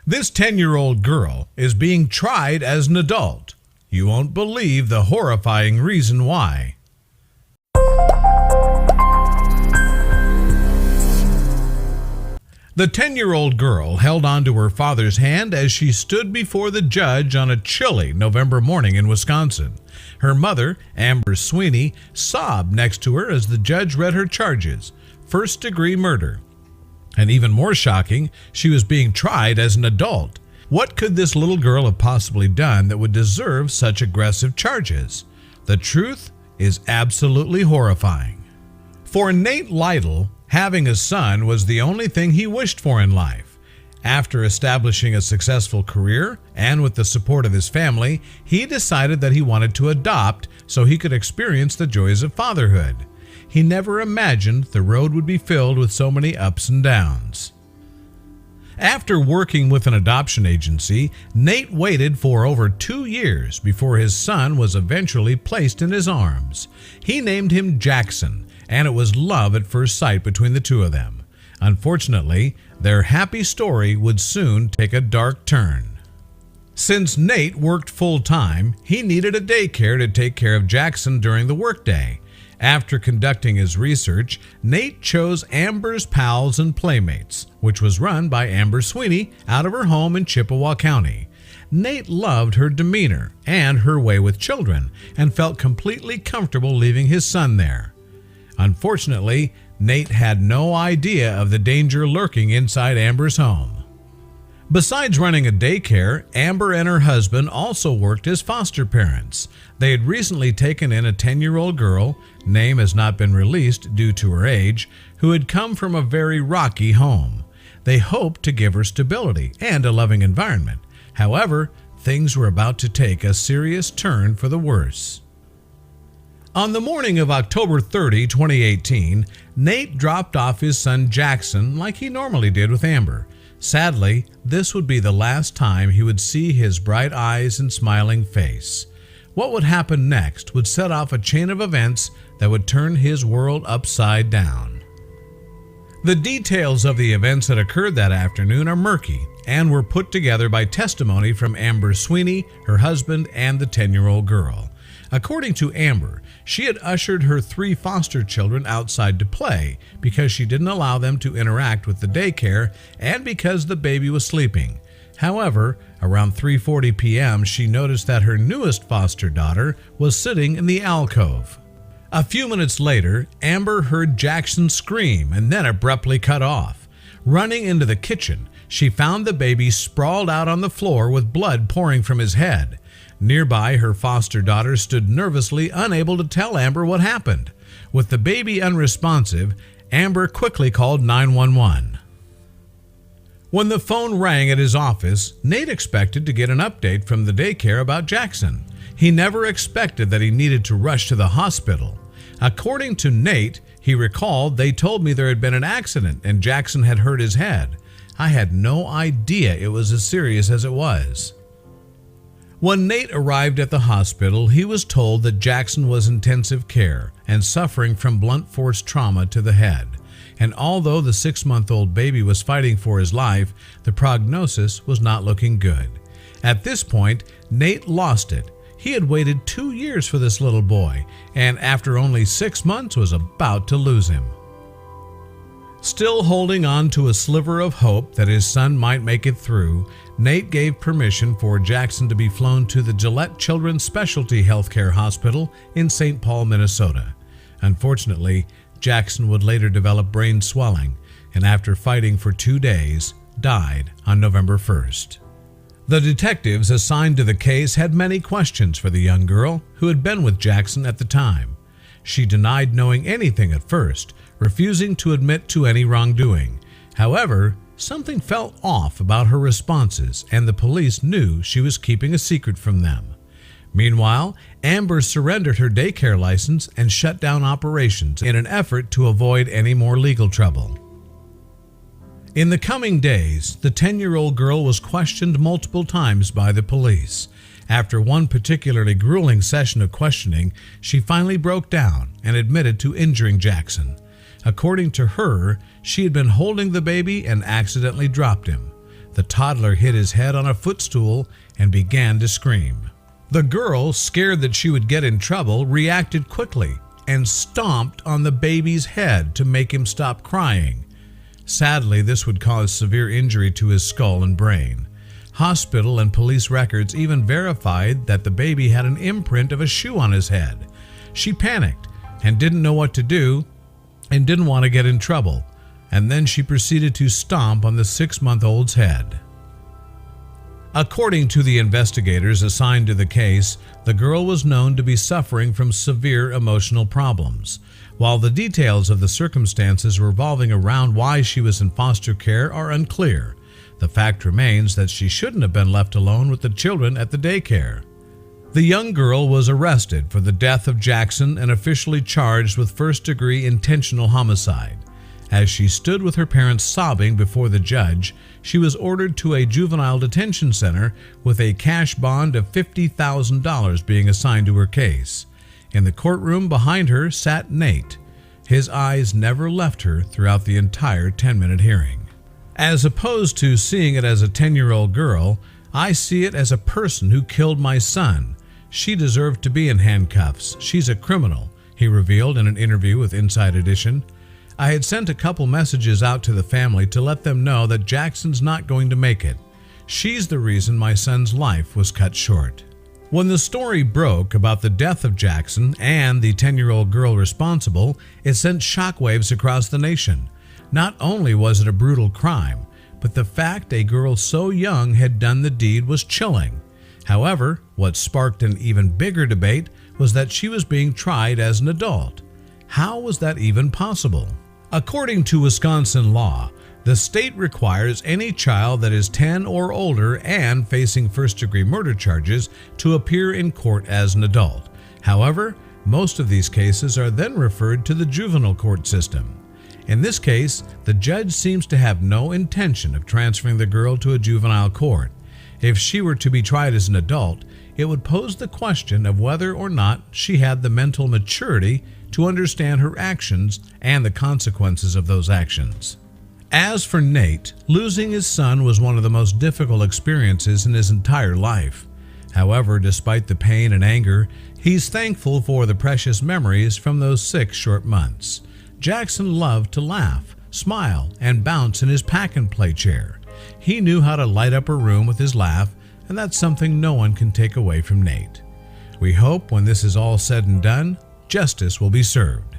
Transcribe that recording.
This 10-year-old girl is being tried as an adult. You won't believe the horrifying reason why. The 10-year-old girl held onto her father's hand as she stood before the judge on a chilly November morning in Wisconsin. Her mother, Amber Sweeney, sobbed next to her as the judge read her charges: first-degree murder. And even more shocking, she was being tried as an adult. What could this little girl have possibly done that would deserve such aggressive charges? The truth is absolutely horrifying. For Nate Lytle, having a son was the only thing he wished for in life. After establishing a successful career and with the support of his family, he decided that he wanted to adopt so he could experience the joys of fatherhood. He never imagined the road would be filled with so many ups and downs. After working with an adoption agency, Nate waited for over 2 years before his son was eventually placed in his arms. He named him Jackson, and it was love at first sight between the two of them. Unfortunately, their happy story would soon take a dark turn. Since Nate worked full-time, he needed a daycare to take care of Jackson during the workday. After conducting his research, Nate chose Amber's Pals and Playmates, which was run by Amber Sweeney out of her home in Chippewa County. Nate loved her demeanor and her way with children and felt completely comfortable leaving his son there. Unfortunately, Nate had no idea of the danger lurking inside Amber's home. Besides running a daycare, Amber and her husband also worked as foster parents. They had recently taken in a 10-year-old girl, name has not been released due to her age, who had come from a very rocky home. They hoped to give her stability and a loving environment. However, things were about to take a serious turn for the worse. On the morning of October 30, 2018, Nate dropped off his son Jackson like he normally did with Amber. Sadly, this would be the last time he would see his bright eyes and smiling face. What would happen next would set off a chain of events that would turn his world upside down. The details of the events that occurred that afternoon are murky and were put together by testimony from Amber Sweeney, her husband, and the 10-year-old girl. According to Amber, she had ushered her 3 foster children outside to play because she didn't allow them to interact with the daycare and because the baby was sleeping. However, around 3:40 p.m., she noticed that her newest foster daughter was sitting in the alcove. A few minutes later, Amber heard Jackson scream and then abruptly cut off. Running into the kitchen, she found the baby sprawled out on the floor with blood pouring from his head. Nearby, her foster daughter stood nervously, unable to tell Amber what happened. With the baby unresponsive, Amber quickly called 911. When the phone rang at his office, Nate expected to get an update from the daycare about Jackson. He never expected that he needed to rush to the hospital. According to Nate, he recalled, "They told me there had been an accident and Jackson had hurt his head. I had no idea it was as serious as it was." When Nate arrived at the hospital, he was told that Jackson was in intensive care and suffering from blunt force trauma to the head. And although the 6-month-old baby was fighting for his life, the prognosis was not looking good. At this point, Nate lost it. He had waited 2 years for this little boy, and after only 6 months was about to lose him. Still holding on to a sliver of hope that his son might make it through, Nate gave permission for Jackson to be flown to the Gillette Children's Specialty Healthcare Hospital in St. Paul, Minnesota. Unfortunately, Jackson would later develop brain swelling, and after fighting for 2 days, died on November 1st. The detectives assigned to the case had many questions for the young girl who had been with Jackson at the time. She denied knowing anything at first, refusing to admit to any wrongdoing. However, something felt off about her responses, and the police knew she was keeping a secret from them. Meanwhile, Amber surrendered her daycare license and shut down operations in an effort to avoid any more legal trouble. In the coming days, the 10-year-old girl was questioned multiple times by the police. After one particularly grueling session of questioning, she finally broke down and admitted to injuring Jackson. According to her, she had been holding the baby and accidentally dropped him. The toddler hit his head on a footstool and began to scream. The girl, scared that she would get in trouble, reacted quickly and stomped on the baby's head to make him stop crying. Sadly, this would cause severe injury to his skull and brain. Hospital and police records even verified that the baby had an imprint of a shoe on his head. She panicked and didn't know what to do and didn't want to get in trouble, and then she proceeded to stomp on the 6-month-old's head. According to the investigators assigned to the case, the girl was known to be suffering from severe emotional problems. While the details of the circumstances revolving around why she was in foster care are unclear, the fact remains that she shouldn't have been left alone with the children at the daycare. The young girl was arrested for the death of Jackson and officially charged with first-degree intentional homicide. As she stood with her parents sobbing before the judge, she was ordered to a juvenile detention center with a cash bond of $50,000 being assigned to her case. In the courtroom behind her sat Nate. His eyes never left her throughout the entire 10-minute hearing. As opposed to seeing it as a 10-year-old girl, I see it as a person who killed my son. She deserved to be in handcuffs. She's a criminal, he revealed in an interview with Inside Edition. I had sent a couple messages out to the family to let them know that Jackson's not going to make it. She's the reason my son's life was cut short. When the story broke about the death of Jackson and the 10-year-old girl responsible, it sent shockwaves across the nation. Not only was it a brutal crime, but the fact a girl so young had done the deed was chilling. However, what sparked an even bigger debate was that she was being tried as an adult. How was that even possible? According to Wisconsin law, the state requires any child that is 10 or older and facing first-degree murder charges to appear in court as an adult. However, most of these cases are then referred to the juvenile court system. In this case, the judge seems to have no intention of transferring the girl to a juvenile court. If she were to be tried as an adult, it would pose the question of whether or not she had the mental maturity to understand her actions and the consequences of those actions. As for Nate, losing his son was one of the most difficult experiences in his entire life. However, despite the pain and anger, he's thankful for the precious memories from those 6 short months. Jackson loved to laugh, smile, and bounce in his pack-and-play chair. He knew how to light up a room with his laugh, and that's something no one can take away from Nate. We hope when this is all said and done, justice will be served.